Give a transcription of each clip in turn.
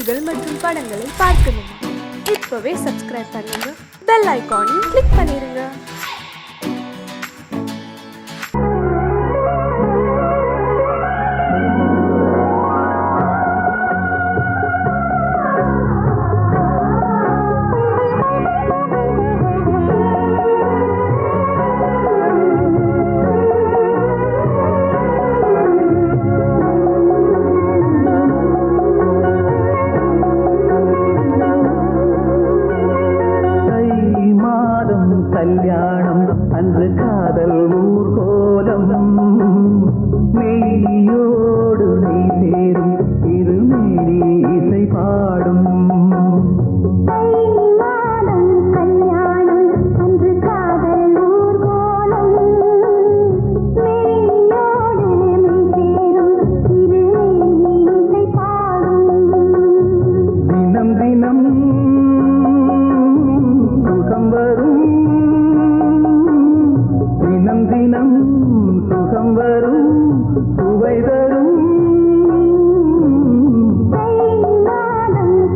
பாடல்கள் மற்றும் படங்களை பார்க்கணுமா? இப்பவே சப்ஸ்கிரைப் பண்ணுங்க, பெல் ஐகானையும் கிளிக் பண்ணிருங்க. கல்யாணம் அன்று காதல் ஊர்கோலம் மெய்யோடு மெய் சேரும் இருமேனி இசை பாடும். கல்யாணம் அன்று காதல் ஊர்கோலம் மெய்யோடு மெய் சேரும் இருமேனி இசை பாடும். தினம் தினம் சுகம் வரும், தினம் தினம் சுகம் வரும், சுவை தரும்.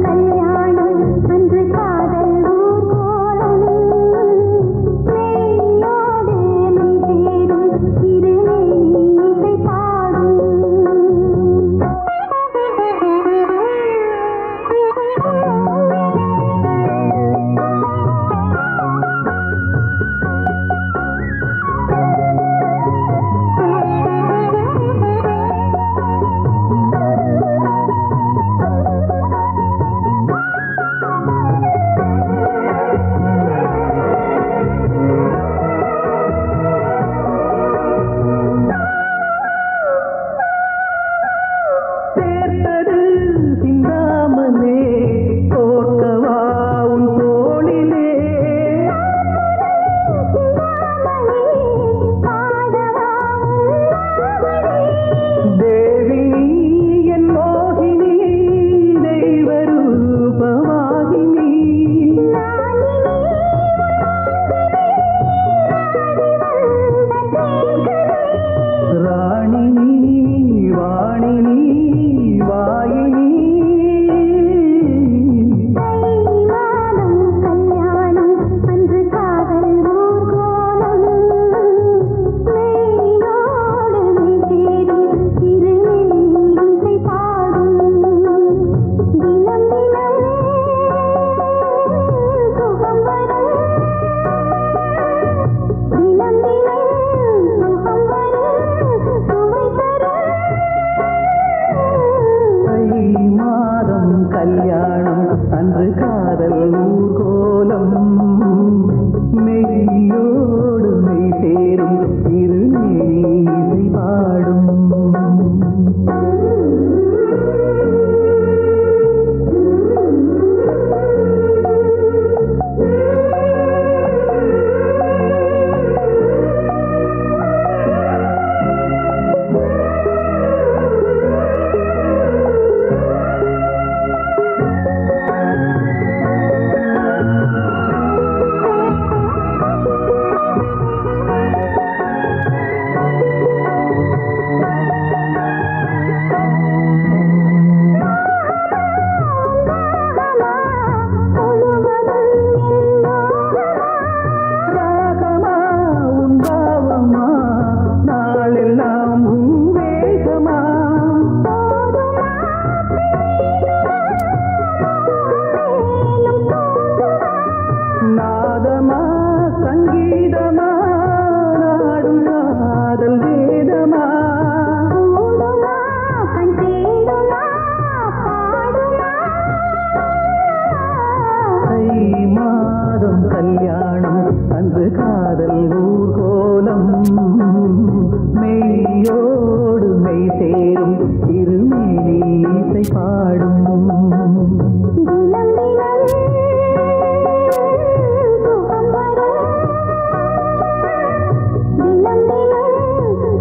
கல்யாணம் அன்று காதல் ஊர்கோலம் மெய்யோடு மெய் சேரும் இருமேனி இசை பாடும். சேர்த்தது சிந்தாமலே தோற்கவா உன் தோளிலே. தேவி நீ என் மோகினி, தெய்வ ரூபவாகினி. ராணி நீ வாணி நீ வாயினி. கல்யாணம் அன்று காதல் ஊர்கோலம் மெய்யோடு மெய் சேரும் இருமேனி இசை பாடும். தினம் தினம் சுகம் வரும், தினம் தினம் சுகம் வரும், சுவை தரும். தை மாதம் கல்யாணம் அன்று காதல் ஊர்கோலம் மெய்யோடு மெய் சேரும் இருமேனி இசை பாடும். ராகமா உன் பாவமா, நாளெல்லாம் உன் வேகமா. நாதமா சங்கீதமா, நாடும் காதல் வேதமா. தை மாதம் கல்யாணம் அன்று காதல் ஊர்கோலம் மெய்யோடு மெய் சேரும் இருமேனி இசை பாடும். தினம் தினம் சுகம் வரும், தினம் தினம்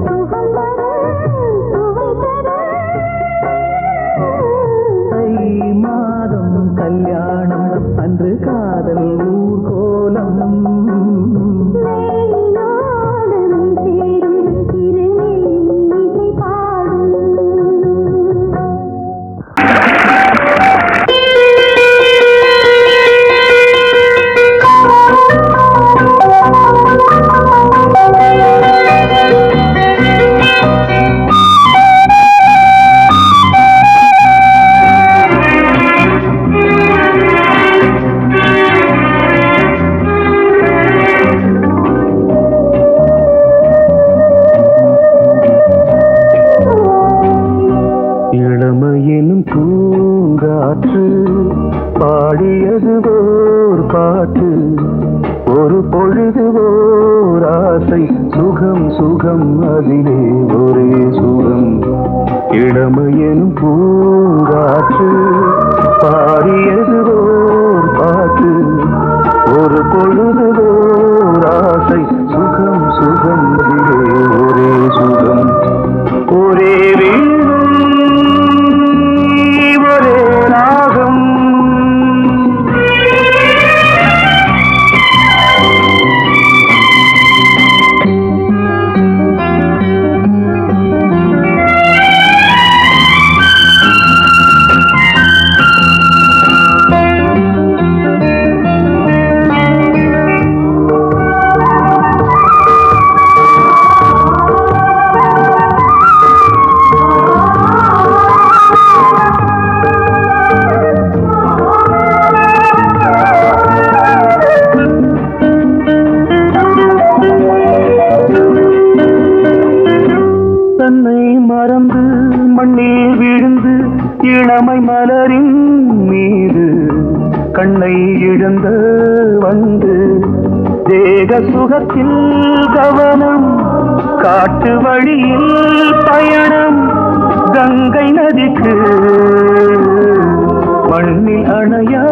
சுகம் வரும், சுவை தரும். தை மாதம் கல்யாணம் அன்று காதல் ஊர்கோலம் மெய்யோடு மெய் சேரும் இருமேனி இசை பாடும். பூங்காற்று பாடியது ஓர் பாட்டு ஒரு பொழுது ஓர் ஆசை சுகம் சுகம் அதிலே ஒரே சுகம் இளமையெனும் பூங்காற்று பாடியது ஓர் பாட்டு ஒரு பொழுது ஓர் ஆசை சுகம் சுகம் அதிலே ஒரே சுகம் ஒரே வீணை ஒரே ராகம் தன்னை மறந்து மண்ணில் விழுந்து இளமை மலரின் மீது கண்ணை இழந்த வந்து தேக சுகத்தில் கவனம் காட்டு வழியில் பயணம் கங்கை நதிக்கு மண்ணில் அணையா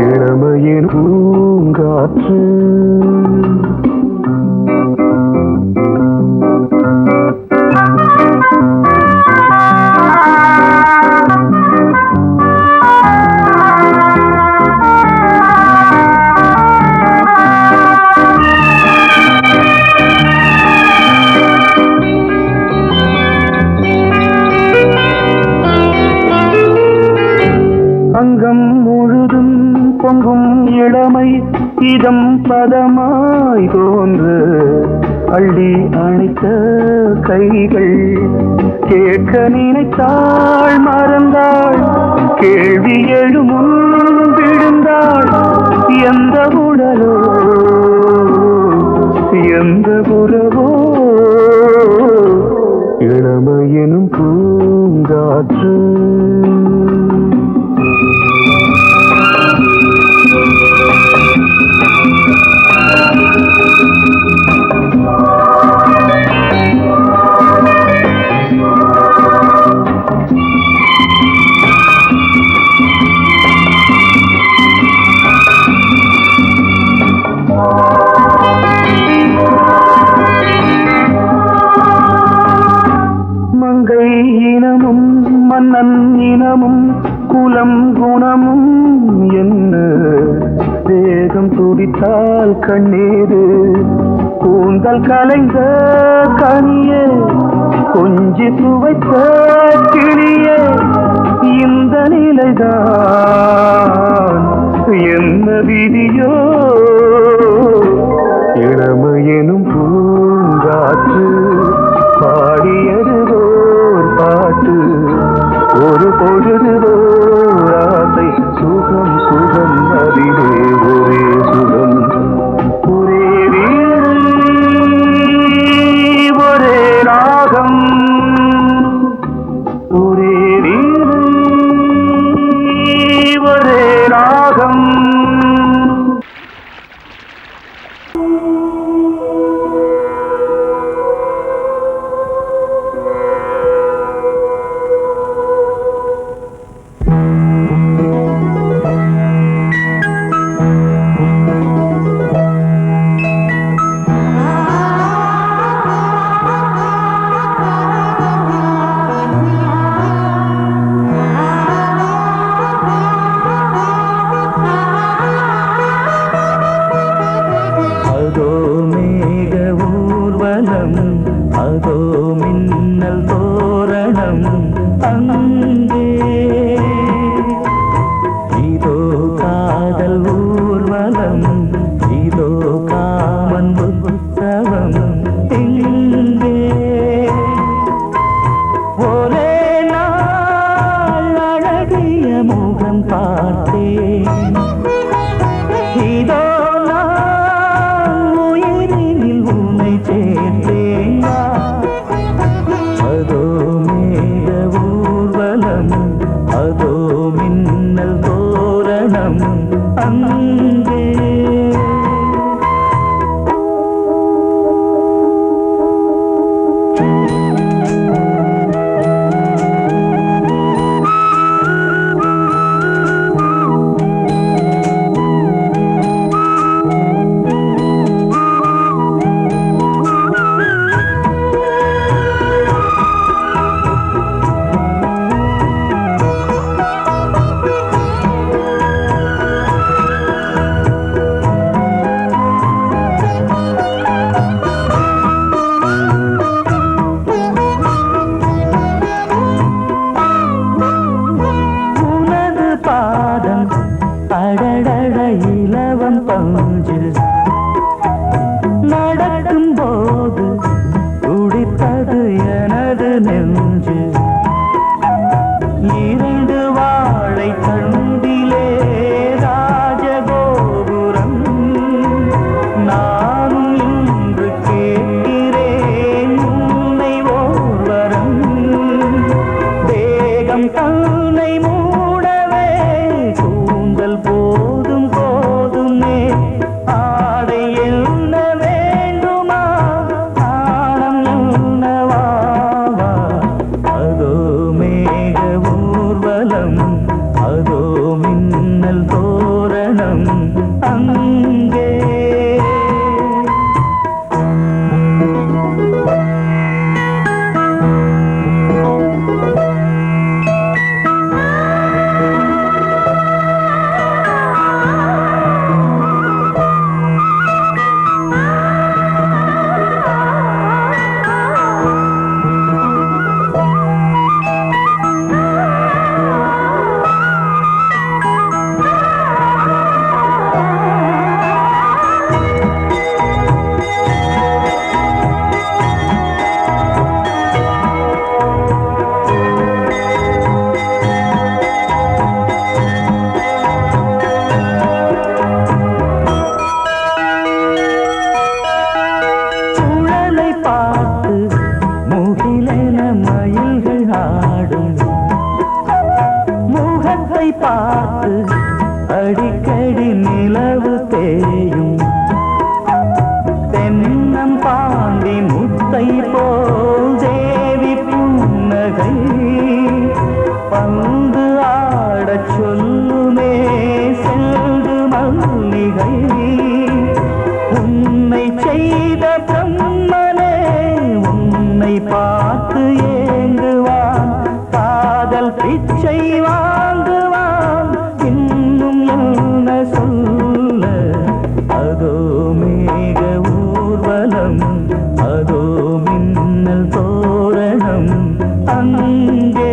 இளமையின் பூங்காற்று அங்கம் முழுதும் பொங்கும் இளமை இதம் பதமாய் தோன்று அள்ளி அணைத்த கைகள் கேட்க நினைத்தாள் மறந்தாள் கேள்வி எழுமுன் விழுந்தாள் எந்த உடலோ எந்த உறவோ இளமையெனும் பூங்காற்று மங்கை இனமும் மன்னன் இனமும் குலம் குணமும் என்ன தேகம் துடித்தால் கண்ணீரு கூந்தல் கலைந்த கனியே கொஞ்சி சுவைத்த கிளியே இந்த நிலைதான் என்ன விதியோ இளமையெனும் பூங்காற்று பாடியது ஓர் பாட்டு ஒரு பொழுது ஓர் ஆசை சுகம் சுகம் அதிலே ஒரே சுகம் ஒரே வீணை ஒரே ராகம் ஒரே வீணை ஒரே ராகம் அதோ மேக ஊர்வலம் அதோ மின்னல் தோரணம் அங்கே இதோ காதல் ஊர்வலம் இதோ காமன் உற்சவம் எங்கே ஒரே நாள் அழகிய முகம் பார்த்தேன் இதோ அதோ மின்னல் தோரணம் அங்கே. அடடட இலவம் பஞ்சில் நடக்கும் போது துடித்தது எனது நெஞ்சு. இரண்டு வாழை தண்டிலே ராஜகோபுரம். நானும் இன்று கேட்கிறேன் உன்னை ஓர்வரம். தேகம் தன்னை மூடவே கூந்தல் போதும் போதுமே. ஆடை என்ன வேண்டுமா ஆடம் என்னவாவா. அதோ மேக ஊர்வலம் அதோ மின்னல் தோரணம் அங்கே. முகிலென மயில்கள் ஆடும் முகத்தை பார்த்து அடிக்கடி நிலவு தேயும். தென்னம் பாண்டி முத்தை போல் தேவி புன்னகை பந்து ஆடச் சொல்லுமே செல்து மல்லிகை. உன்னை செய்த பிரம்மனே உன்னை பார்த்து ஏங்குவான். காதல் பிச்சை வாங்குவான். இன்னும் என்ன சொல்ல. அதோ மேக ஊர்வலம் அதோ மின்னல் தோரணம் அங்கே.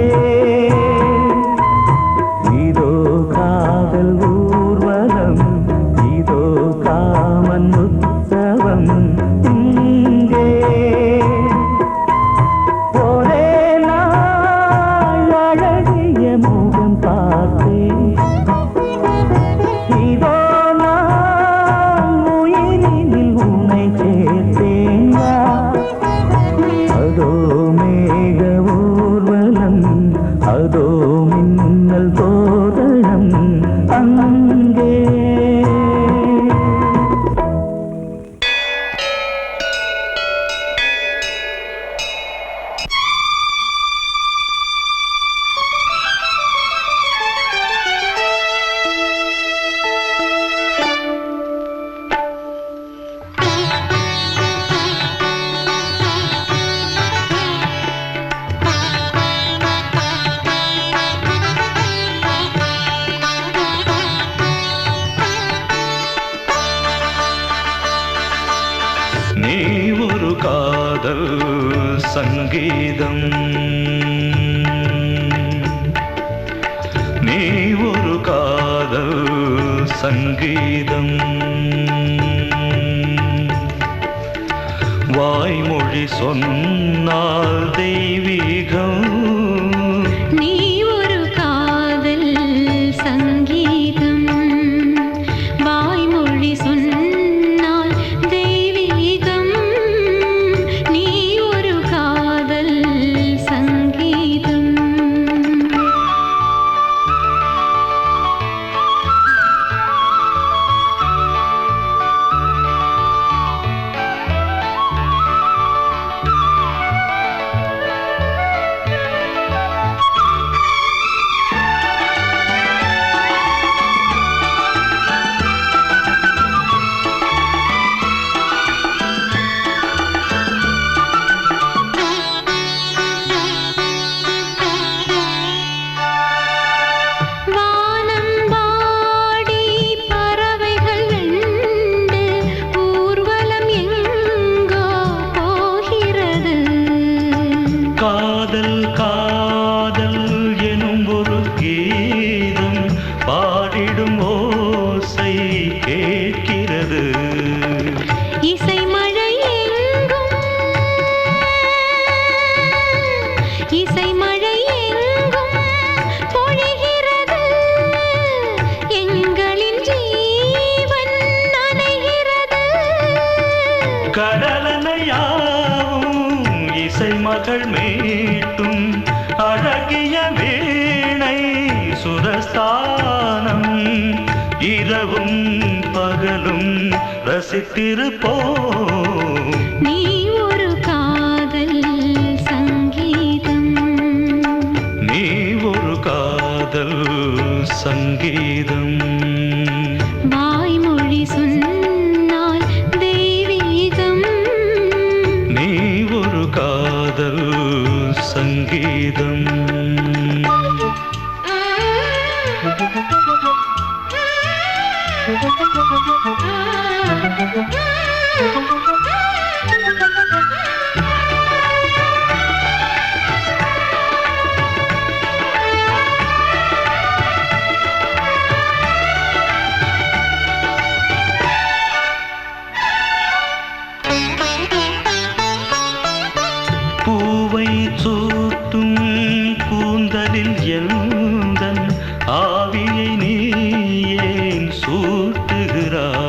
இதோ காதல் ஊர்வலம் இதோ காமன் உற்சவம் இங்கே. ஒரே நாள் அழகிய முகம் பார்த்தேன். இதோ நான் உயிரினில் உன்னை சேர்த்தேன். அதோ மேக ஊர்வலம் அதோ மின்னல் தோரணம் அங்கே. நீ ஒரு காதல் சங்கீதம். நீ ஒரு காதல் சங்கீதம். வாய்மொழி சொன்னால் தெய்வீகம். நீ ஒரு காதல் சங்கீதம். வாய்மொழி சொன்னால் தெய்வீகம். நீ ஒரு காதல் சங்கீதம். மகள் மீட்டும் அழகிய வீணை சுரஸ்தானம் இரவும் பகலும் ரசித்திருப்போம். நீ ஒரு காதல் சங்கீதம், நீ ஒரு காதல் சங்கீதம். வாய்மொழி சொன்னால் தெய்வீகம், நீ ஒரு காதல் சங்கீதம். பூவை சூட்டும் கூந்தலில் எந்தன் ஆவியை நீ ஏன் சூட்டுகிறாய்?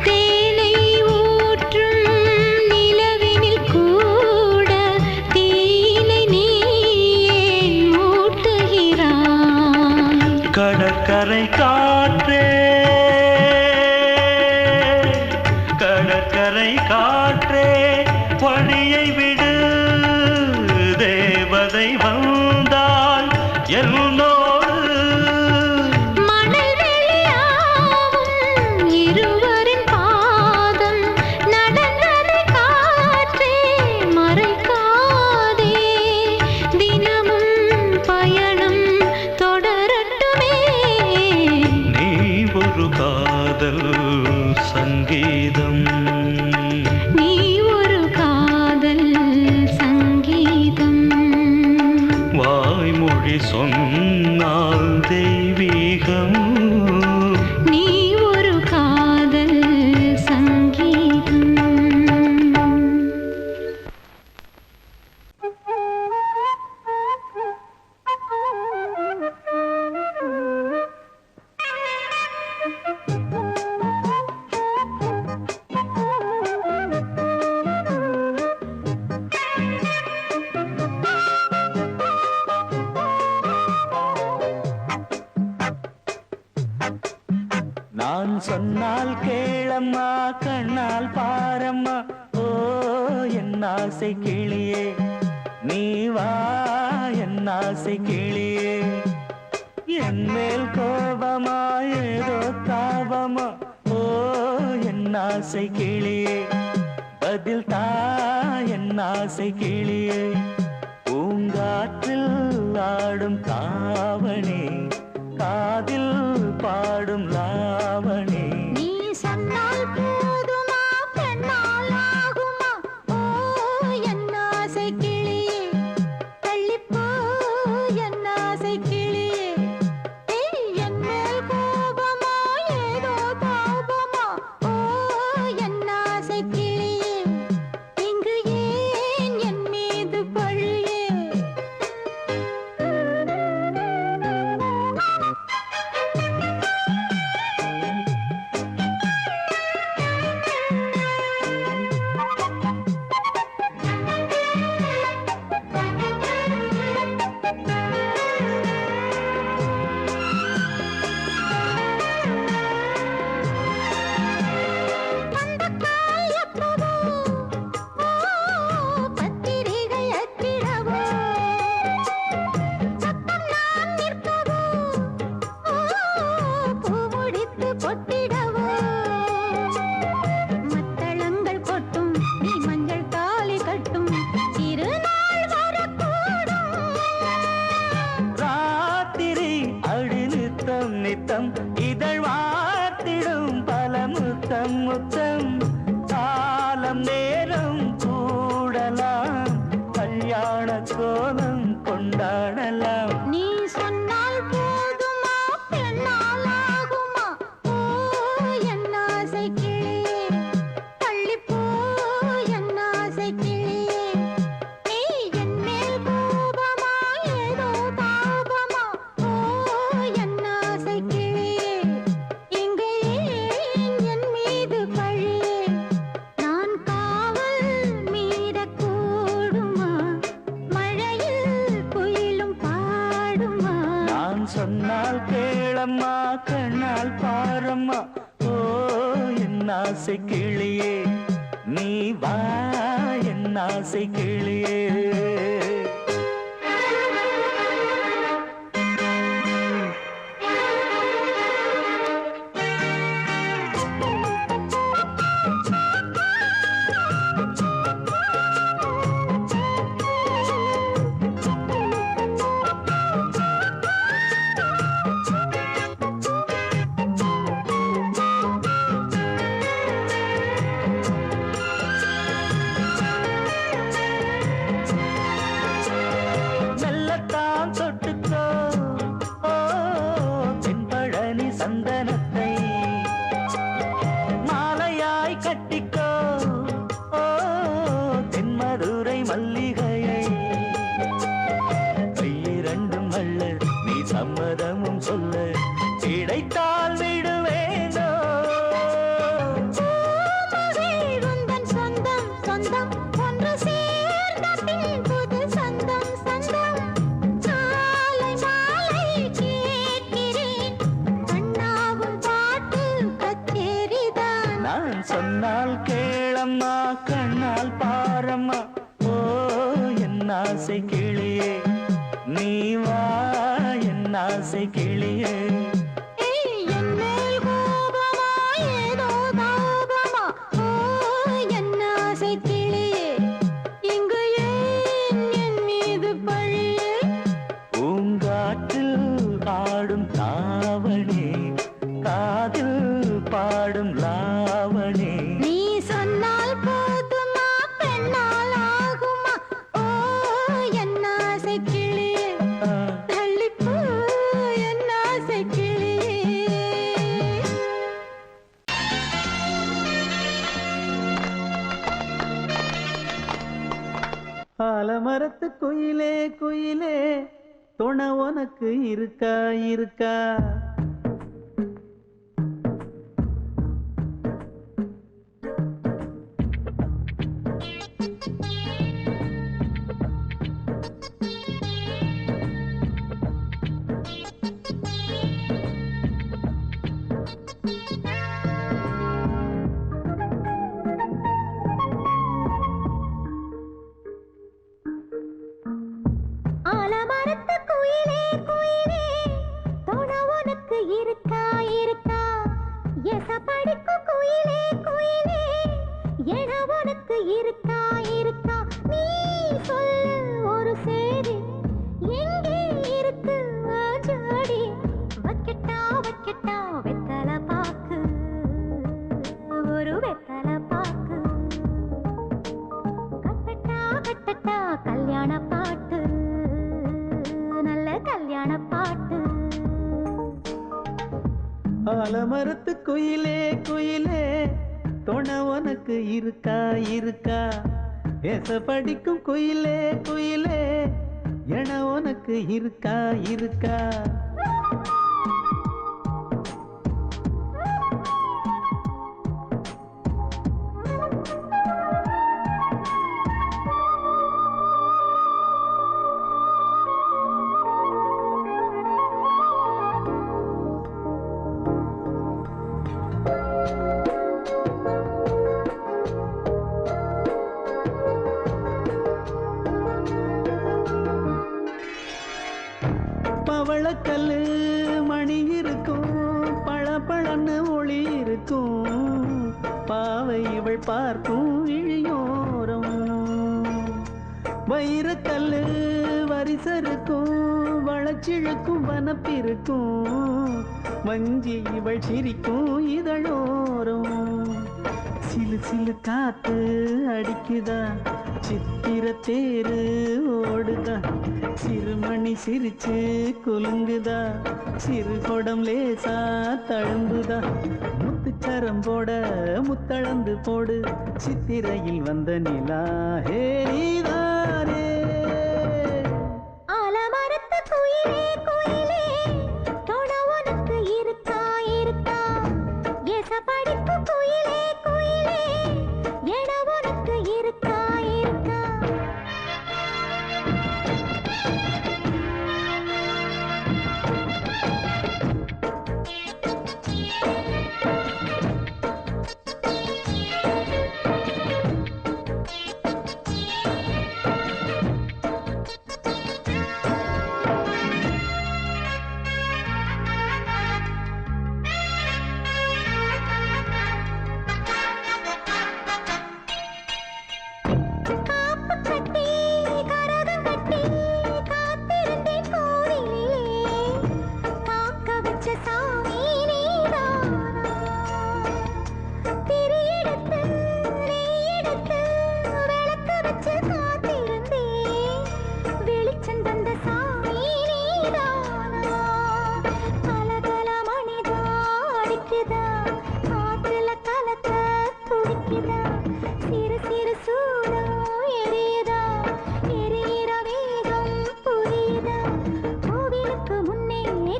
தேனை ஊற்றும் நிலவினில் கூட தீனை நீ ஏன் மூட்டுகிறாய்? கடற்கரை காற்றே, கடற்கரை காற்றே வழியை விடு, தேவதை வந்தால் என்னோடு. மணல் வெளியாகும் இருவரின் பாதம் நடந்ததை காற்றே மறைக்காதே, தினமும் பயணம் தொடரட்டுமே. நீ ஒரு காதல் சங்கீதம், நீ ஒரு காதல் சங்கீதம், வாய்மொழி சொன்னால் தெய்வீகம். நீ ஒரு காதல் சங்கீதம். நான் சொன்னால் கேளம்மா, கண்ணால் பாரம்மா, ஓ என் ஆசை கிளியே, நீ வா என் ஆசை கிளியே. என் மேல் கோபமா ஏதோ தாபமா, ஓ என் ஆசை கிளியே, பதில் தா என் ஆசை கிளியே. பூங்காற்றில் ஆடும் தாவணி, காதில் பாடும் லாவணி. நீ சொன்னால் போதுமா, பெண்ணால் ஆகுமா, ஓ என் ஆசை கிளியே, தள்ளிப்போ என் ஆசை கிளியே. ஏய், என் மேல் கோபமா ஏதோ தாபமா, ஓ என் ஆசை கிளியே, இங்கு ஏன் என் மீது பழியே? பத்திரிகை அச்சிடவோ, சத்தம் நான் நிற்கவோ, பூ முடித்து பொட்டிடவோ, மத்தளங்கள் கொட்டும் நீ மஞ்சள் தாலி கட்டும் திருநாள் வரக்கூடும். ராத்திரி அழி நித்தம் நித்தம் இதழ் வார்த்திடும் பல முத்தம் முத்தம். காலம் நேரம் கூடலாம், கல்யாண கோலம் கொண்டாடலாம். நீ சொன்னால் போதுமா, பெண்ணால் ஆகுமா, ஓ என் ஆசை கிளியே, தள்ளிப்போ என் ஆசை கிளியே. நீ என் மேல் கோபமா ஏதோ தாபமா, ஓ என் ஆசை கிளியே, சொன்னால் கேளம்மா கண்ணால் பாரம்மா ஓ என் ஆசை கிளியே நீ வா என் ஆசை கிளியே சொன்னால் கேளம்மா கண்ணால் பாரம்மா ஓ என் ஆசை கிளியே நீ வா என் ஆசை கிளியே பூங்காற்றில் ஆடும் தாவணி காதில் பாடும் லாவணி நீ சொன்னால் போதுமா பெண்ணால் ஆகுமா ஓ என் ஆசை கிளியே தள்ளிப்போ என் ஆசை கிளியே ஆலமரத்து குயிலே குயிலே துணை உனக்கு இருக்கா இருக்கா ஆலமரத்து குயிலே குயிலே துணை உனக்கு இருக்கா இருக்கா எச படிக்கும் குயிலே குயிலே என உனக்கு இருக்கா இருக்கா நீ சொல்லு ஒரு சேதி எங்கே இருக்கு ஜோடி வைக்கட்டா வைக்கட்டா வெத்தலை பாக்கு ஒரு வெத்தலை பாக்கு கட்டட்டா கட்டட்டா கல்யாண பாட்டு நல்ல கல்யாண பாட்டு ஆலமரத்து குயிலே குயிலே துணை உனக்கு இருக்கா இருக்கா எச படிக்கும் குயிலே குயிலே என உனக்கு இருக்கா இருக்கா பவளக்கல்லு மணி இருக்கும் பளபளன்னு ஒளி இருக்கும் பாவை இவள் பார்க்கும் இழியோரம் வைரக்கல்லு வரிசருக்கும் வளச்சிழுக்கும் வனப்பிருக்கும் வஞ்சி இவள் சிரிக்கும் இதழோரம் சிலு சிலு காத்து அடிக்குதா சித்திர தேரு ஓடுதா சிறுமணி சிரிச்சு குலுங்குதா சிறு கொடம் லேசா தழும்புதா முத்துச்சரம் போட முத்தளந்து போடு சித்திரையில் வந்த நிலா ஹே நீதானே ஆலமரத்து குயிலே குயிலே துணை உனக்கு இருக்கா இருக்கா எச படிக்கும் குயிலே குயிலே என உனக்கு இருக்கா இருக்கா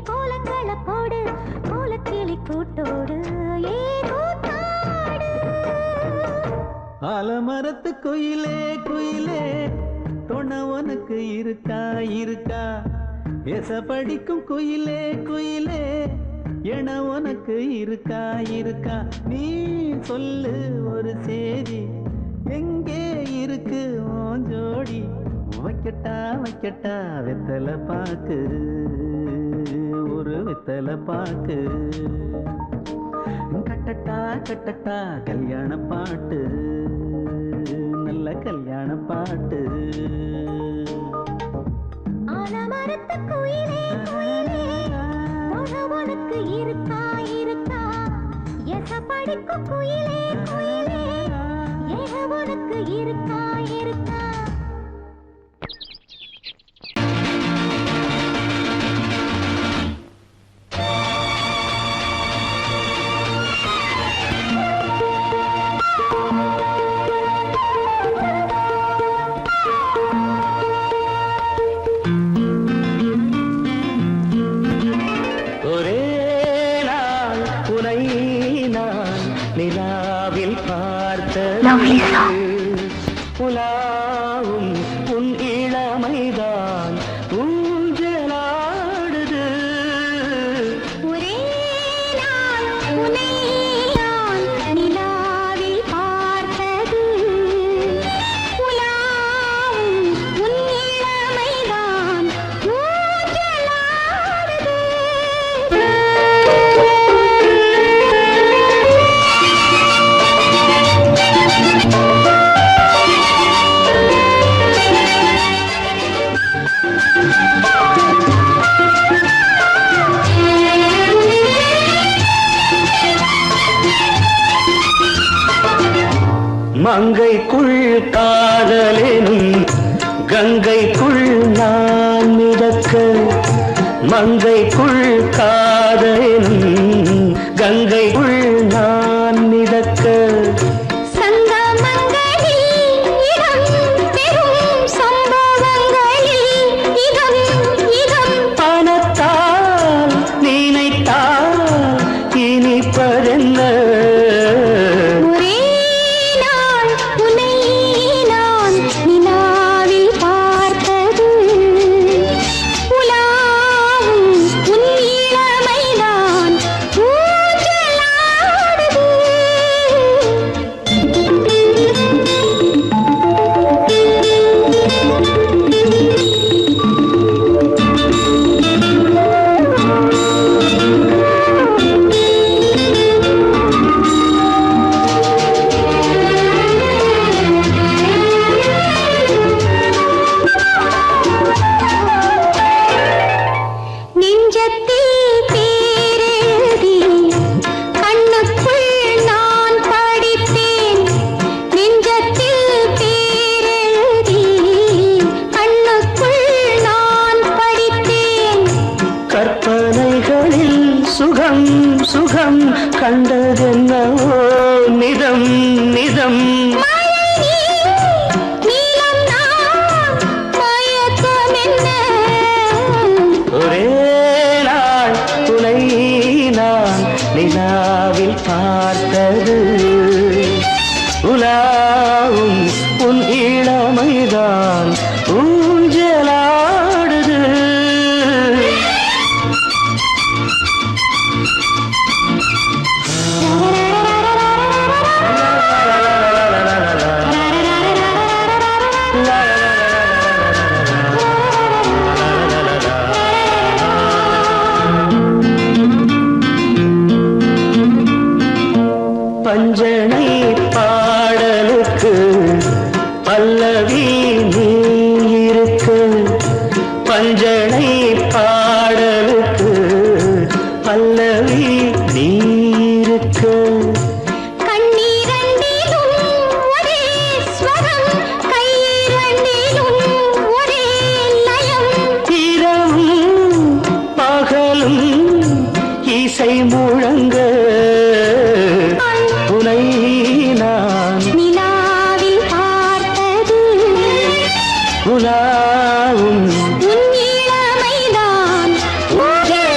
கோலங்களை போடு கோலக்கிளி கூட்டோடு ஏதோ காடு. ஆலமரத்து குயிலே குயிலே துணை உனக்கு இருக்கா இருக்கா? எச படிக்கும் குயிலே குயிலே என உனக்கு இருக்கா இருக்கா? நீ சொல்லு ஒரு சேதி எங்கே இருக்கு உன் ஜோடி? வைக்கட்டா வைக்கட்டா வெத்தலை பாக்கு, ஒரு வெத்தலை பாக்கு. கட்டட்டா கட்டட்டா கல்யாண பாட்டு, நல்ல கல்யாண பாட்டு. ஆலமரத்து குயிலே குயிலே துணை உனக்கு இருக்கா இருக்கா? எச படிக்கும் குயிலே குயிலே ஏக உனக்கு இருக்கா இருக்கா? ஒரே நாள் உனை நான் நிலாவில் பார்த்தது, உலாவும் உன் இளமைதான் ஊஞ்சலாடுது. ஒரே நாள் உன்னை நான் நிலாவில் பார்த்தது, உலாவும் உன் இளமைதான் ஊஞ்சலாடுது. மங்கைக்குள் காதலெனும் கங்கைக்குள் நான் மிதக்க, மங்கைக்குள் காதலெனும் கங்கைக்குள் நான் மிதக்க. சங்கமங்களில் இடம் பெறும் சம்பவங்களில் இதம் இதம் பணத்தால் நினைத்தால் இனிப்பதென்ன? ஒரே நாள் உன்னை நான் நிலாவில் பார்த்தது, உலாவும் உன் இளமைதான் ஊஞ்சலாடுது. நெஞ்சத்தில் பேரெழுதி கண்ணுக்குள் நான் படித்தேன், நெஞ்சத்தில் பேரெழுதி கண்ணுக்குள் நான் படித்தேன். கற்பனைகளில் சுகம் சுகம் கண்டதென்னவோ நிதம் நிதம். நீலம் நான் மயக்கம் என்ன? ஒரே நாள் துணை நான் நிலாவில் பார்த்தது, உலாவும் உன் இளமைதான் ஊஞ்சலாடுது. பஞ்சனை பாடலுக்கு பல்லவி நீ இருக்கு, பஞ்சனை பாடலுக்கு பல்லவி நீ இருக்கு. கண்ணீரண்டிலும் ஒரே ஸ்வரம், கையிரண்டிலும் ஒரே லயம். இரவும் பகலும் இசை முழங்க, உனை நான் நிலாவில் பார்த்தது, உலாவும் உன் இளமைதான் ஊஞ்சலாடுது.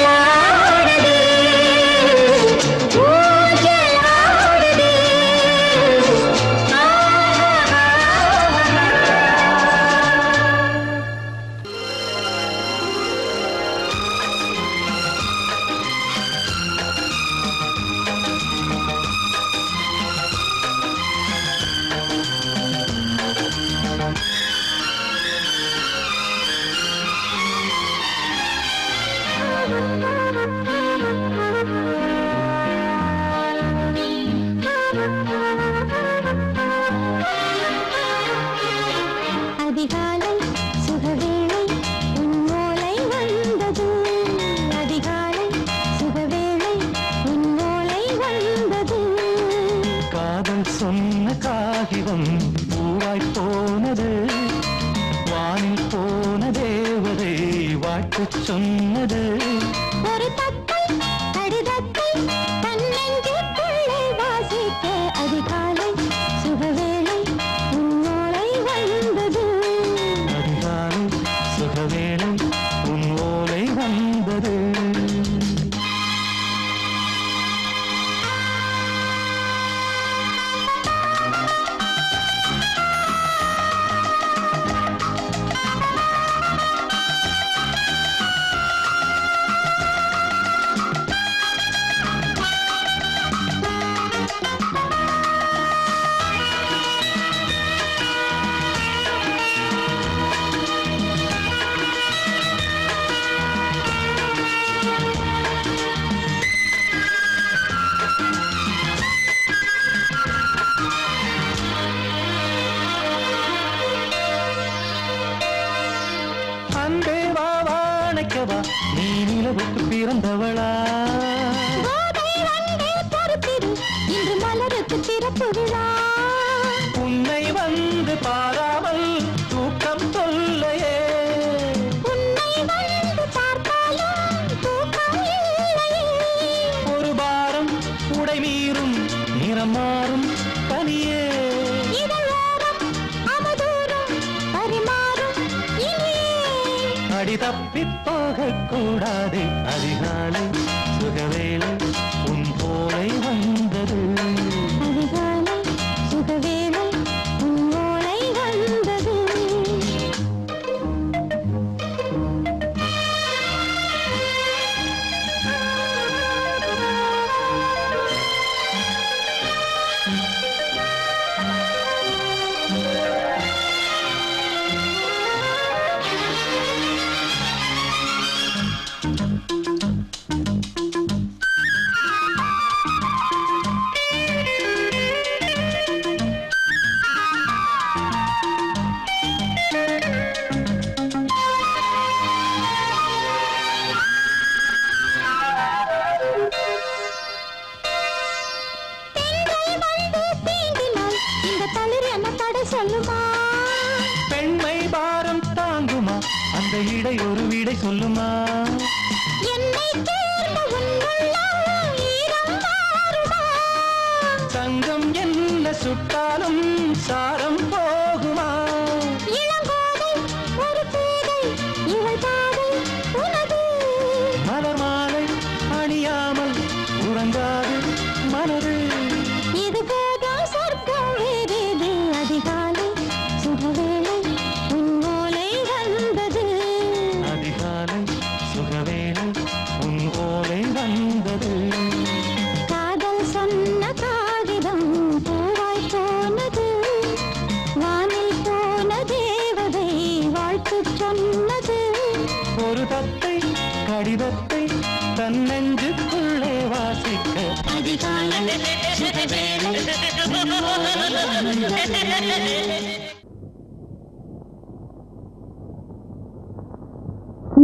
பிறந்தவளா கோதை வந்தே பொறுத்திரு, இன்று மலருக்கு திறப்பு விழா. உன்னை வந்து பாராமல் தூக்கம் தொல்லையே உன்னை வந்து பார்த்தாலும் தூக்கம் இல்லையே. ஒரு பாரம் உடை மீறும் நிறம் மாறும் பனியே இதழோரம் அமுதூரம் பரிமாறும் இனியே. அடி தப்பிப் போகக் கூடாது அதிகாலை சுகவேளை உன் போலை வந்தது அதிகாலை சுகவேளை உன் ஓலை வந்தது. சொல்லுமா பெண்மை பாரம் தாங்குமா அந்த இடை ஒரு விடை சொல்லுமா என்னை தேர்ந்த உன்னுள்ளம் ஈரம் மாறுமா. தங்கம் என்ன சுட்டாலும் சாரம் போகுமா இளங்கோதை ஒரு பேதை இவள் பாதை உனது. மலர் மாலை அணியாமல் உறங்காது மனது இது போதும் சொர்க்கம் வேறேது. அதிகாலை சுகவேளை உன் ஓலை வந்தது. அதிகாலை சுகவேளை உன் ஓலை வந்தது காதல் சொன்ன காகிதம் பூவாய் போனது. வானில் போன தேவதை வாழ்த்து சொன்னது. ஒரு தத்தை கடிதத்தை தன் நெஞ்சுக்குள்ளே வாசிக்க அதிகாலை சுகவேளை உன் ஓலை வந்தது.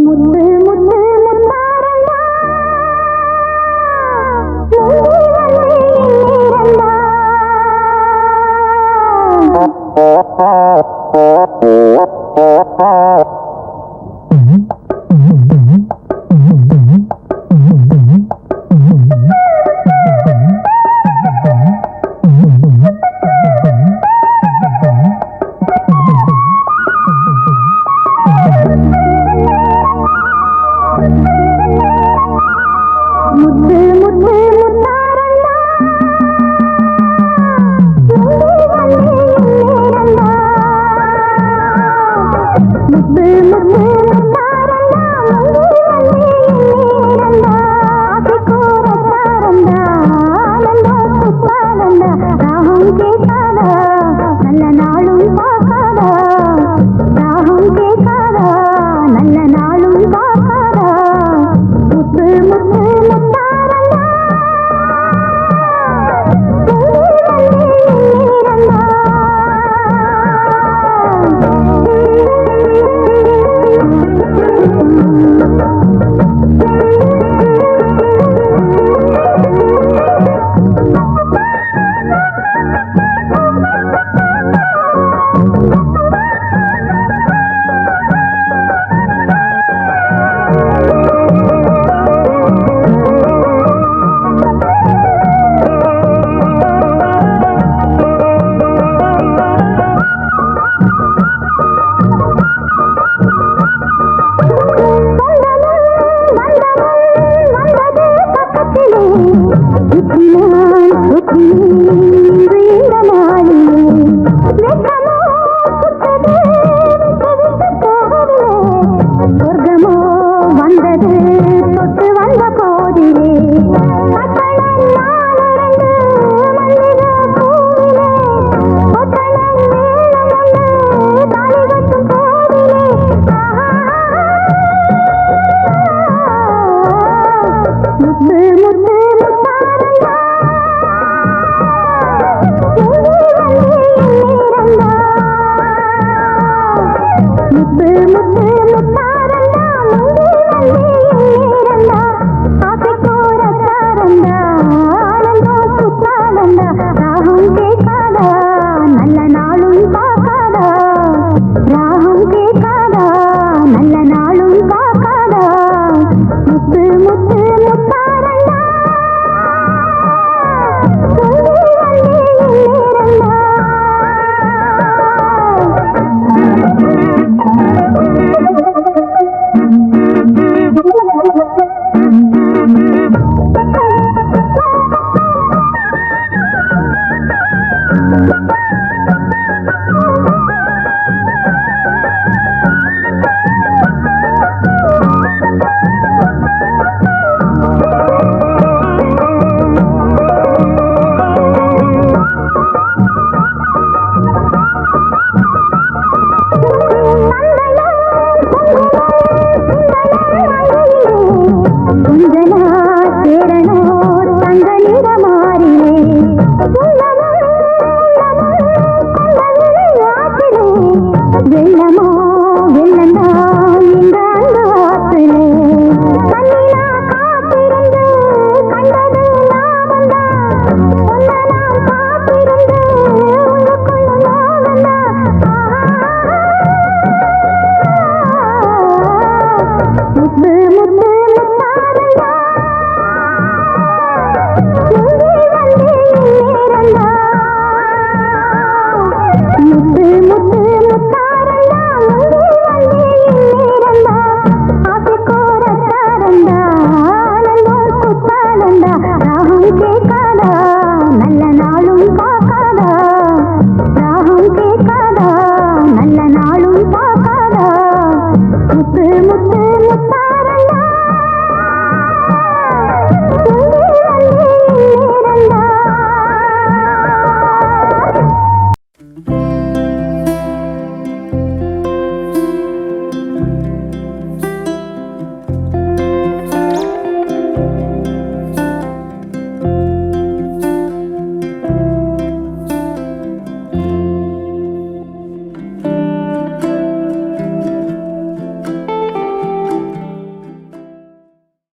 முத்து முத்து முத்தாரண்டா முத்து முத்து முத்தாரண்டா முத்து முத்து முத்தாரண்டா ராகம் கேட்காதா நல்ல நாளும் பார்க்காதா. ராகம் கேட்காதா நல்ல நாளும் பார்க்காதா. முத்து முத்து முத்தாரண்டா சொர்க்கமோ வந்தது தொட்டு வந்த போதிலே முத்து முத்து முத்தாரண்டா முத்து